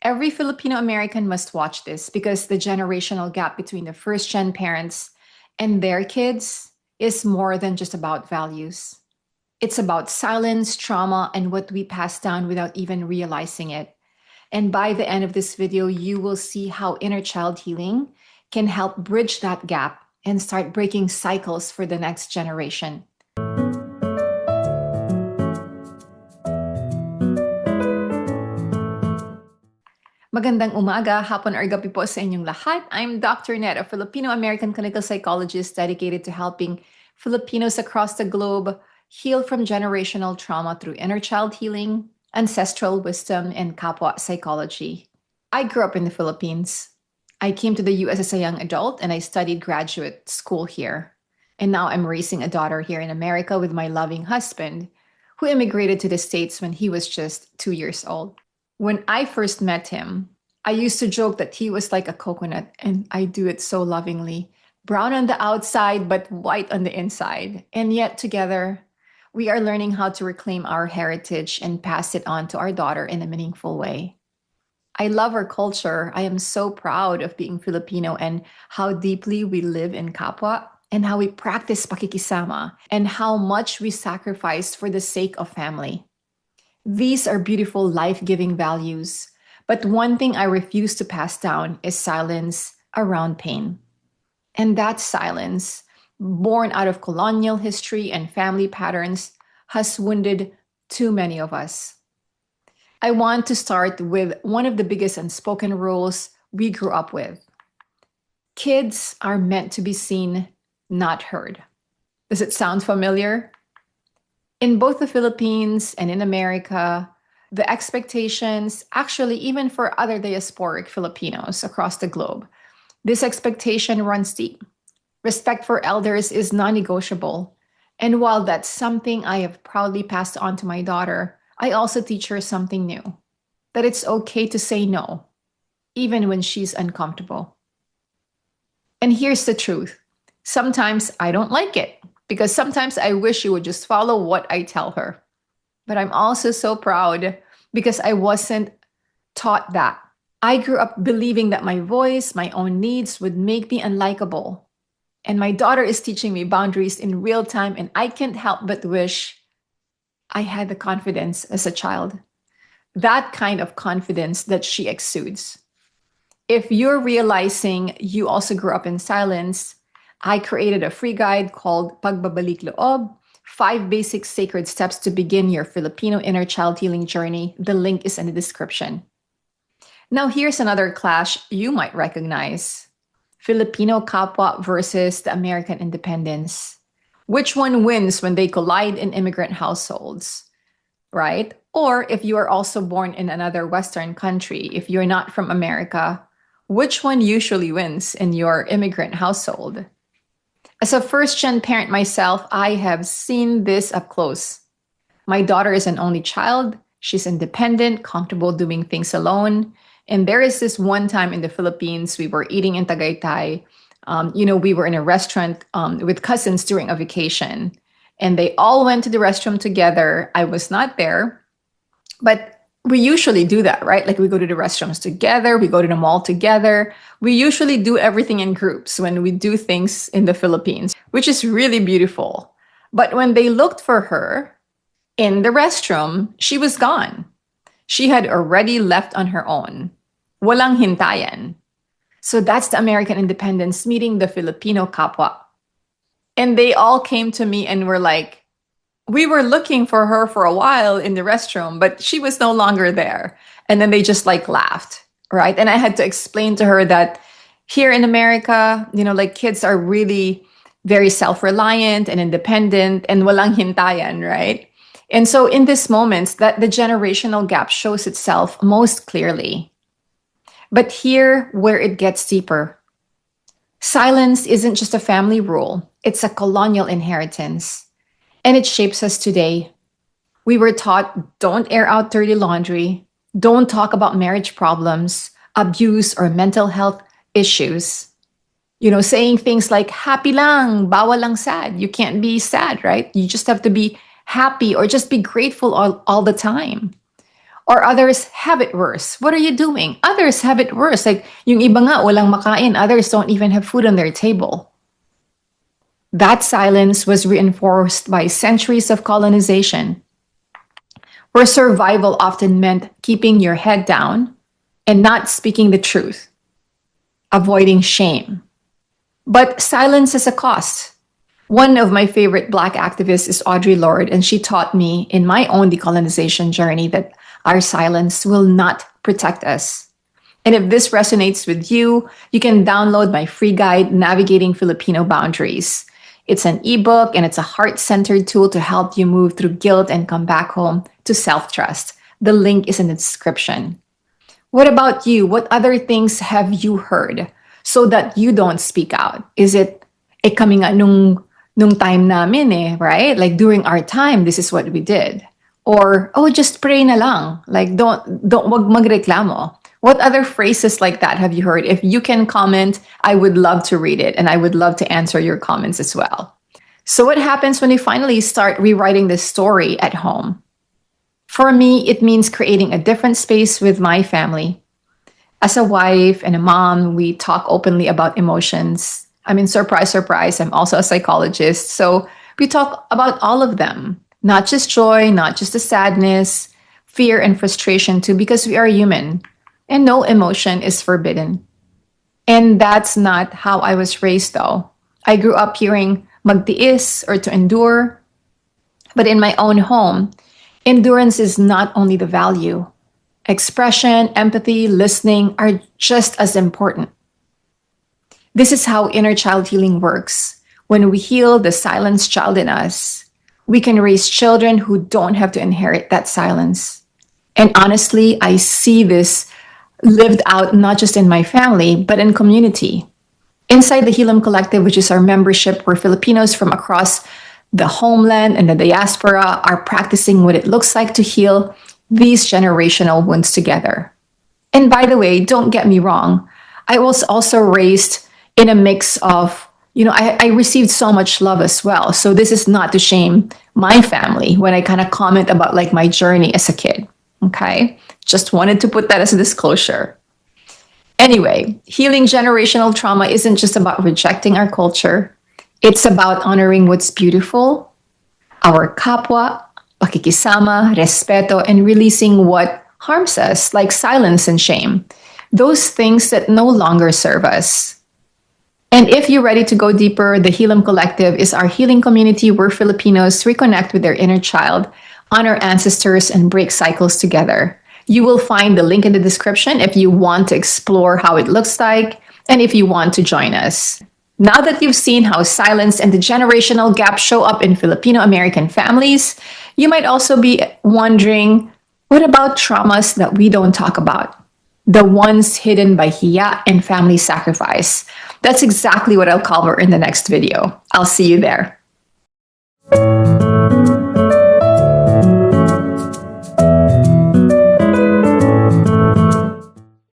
Every Filipino American must watch this because the generational gap between the first gen parents and their kids is more than just about values. It's about silence, trauma, and what we pass down without even realizing it. And by the end of this video, you will see how inner child healing can help bridge that gap and start breaking cycles for the next generation. Magandang umaga, hapon or gabi po sa inyong lahat. I'm Dr. Net, a Filipino-American clinical psychologist dedicated to helping Filipinos across the globe heal from generational trauma through inner child healing, ancestral wisdom, and kapwa psychology. I grew up in the Philippines. I came to the US as a young adult and I studied graduate school here. And now I'm raising a daughter here in America with my loving husband, who immigrated to the States when he was just 2 years old. When I first met him, I used to joke that he was like a coconut, and I do it so lovingly. Brown on the outside, but white on the inside. And yet, together, we are learning how to reclaim our heritage and pass it on to our daughter in a meaningful way. I love our culture. I am so proud of being Filipino and how deeply we live in kapwa and how we practice pakikisama and how much we sacrifice for the sake of family. These are beautiful, life-giving values. But one thing I refuse to pass down is silence around pain. And that silence, born out of colonial history and family patterns, has wounded too many of us. I want to start with one of the biggest unspoken rules we grew up with. Kids are meant to be seen, not heard. Does it sound familiar? In both the Philippines and in America, the expectations, actually, even for other diasporic Filipinos across the globe, this expectation runs deep. Respect for elders is non negotiable. And while that's something I have proudly passed on to my daughter, I also teach her something new, that it's okay to say no, even when she's uncomfortable. And here's the truth. Sometimes I don't like it, because sometimes I wish she would just follow what I tell her. But I'm also so proud because I wasn't taught that. I grew up believing that my voice, my own needs would make me unlikable. And my daughter is teaching me boundaries in real time, and I can't help but wish I had the confidence as a child. That kind of confidence that she exudes. If you're realizing you also grew up in silence, I created a free guide called Pagbabalik Loob, 5 basic sacred steps to begin your Filipino inner child healing journey. The link is in the description. Now, here's another clash you might recognize. Filipino kapwa versus the American independence. Which one wins when they collide in immigrant households, right? Or if you are also born in another Western country, if you're not from America, which one usually wins in your immigrant household? As a first-gen parent myself, I have seen this up close. My daughter is an only child. She's independent, comfortable doing things alone. And there is this one time in the Philippines, we were eating in Tagaytay. We were in a restaurant with cousins during a vacation. And they all went to the restroom together. I was not there. But we usually do that, right? Like we go to the restrooms together, we go to the mall together. We usually do everything in groups when we do things in the Philippines, which is really beautiful. But when they looked for her in the restroom, she was gone. She had already left on her own. Walang hintayan. So that's the American independence meeting the Filipino kapwa. And they all came to me and were like, we were looking for her for a while in the restroom, but she was no longer there. And then they just like laughed, right? And I had to explain to her that here in America, like kids are really very self-reliant and independent and walang hintayan, right? And so in these moments that the generational gap shows itself most clearly. But here where it gets deeper. Silence isn't just a family rule. It's a colonial inheritance. And it shapes us today. We were taught, don't air out dirty laundry, don't talk about marriage problems, abuse, or mental health issues. Saying things like, happy lang, bawal lang sad. You can't be sad, right? You just have to be happy or just be grateful all the time. Or others have it worse. What are you doing? Others have it worse. Like, yung iba nga, walang makain. Others don't even have food on their table. That silence was reinforced by centuries of colonization, where survival often meant keeping your head down and not speaking the truth, avoiding shame. But silence has a cost. One of my favorite Black activists is Audre Lorde, and she taught me in my own decolonization journey that our silence will not protect us. And if this resonates with you, you can download my free guide, Navigating Filipino Boundaries. It's an ebook and it's a heart centered tool to help you move through guilt and come back home to self trust. The link is in the description. What about you? What other things have you heard so that you don't speak out? Is it, kami nga nung time namin right? Like during our time, this is what we did. Or, oh, just pray na lang. Like, wag magreklamo. What other phrases like that have you heard? If you can comment, I would love to read it and I would love to answer your comments as well. So what happens when we finally start rewriting this story at home? For me, it means creating a different space with my family. As a wife and a mom, we talk openly about emotions. I mean, surprise, surprise, I'm also a psychologist. So we talk about all of them, not just joy, not just the sadness, fear, and frustration too, because we are human and no emotion is forbidden. And that's not how I was raised, though. I grew up hearing magtiis or to endure. But in my own home, endurance is not only the value. Expression, empathy, listening are just as important. This is how inner child healing works. When we heal the silenced child in us, we can raise children who don't have to inherit that silence. And honestly, I see this lived out not just in my family, but in community. Inside the Healim Collective, which is our membership, where Filipinos from across the homeland and the diaspora are practicing what it looks like to heal these generational wounds together. And by the way, don't get me wrong, I was also raised in a mix of, I received so much love as well. So this is not to shame my family when I kind of comment about like my journey as a kid. Okay. Just wanted to put that as a disclosure. Anyway, healing generational trauma isn't just about rejecting our culture. It's about honoring what's beautiful, our kapwa, pakikisama, respeto, and releasing what harms us, like silence and shame. Those things that no longer serve us. And if you're ready to go deeper, the Healim Collective is our healing community where Filipinos reconnect with their inner child, honor ancestors, and break cycles together. You will find the link in the description if you want to explore how it looks like and if you want to join us. Now that you've seen how silence and the generational gap show up in Filipino American families, you might also be wondering, what about traumas that we don't talk about? The ones hidden by hiya and family sacrifice. That's exactly what I'll cover in the next video. I'll see you there.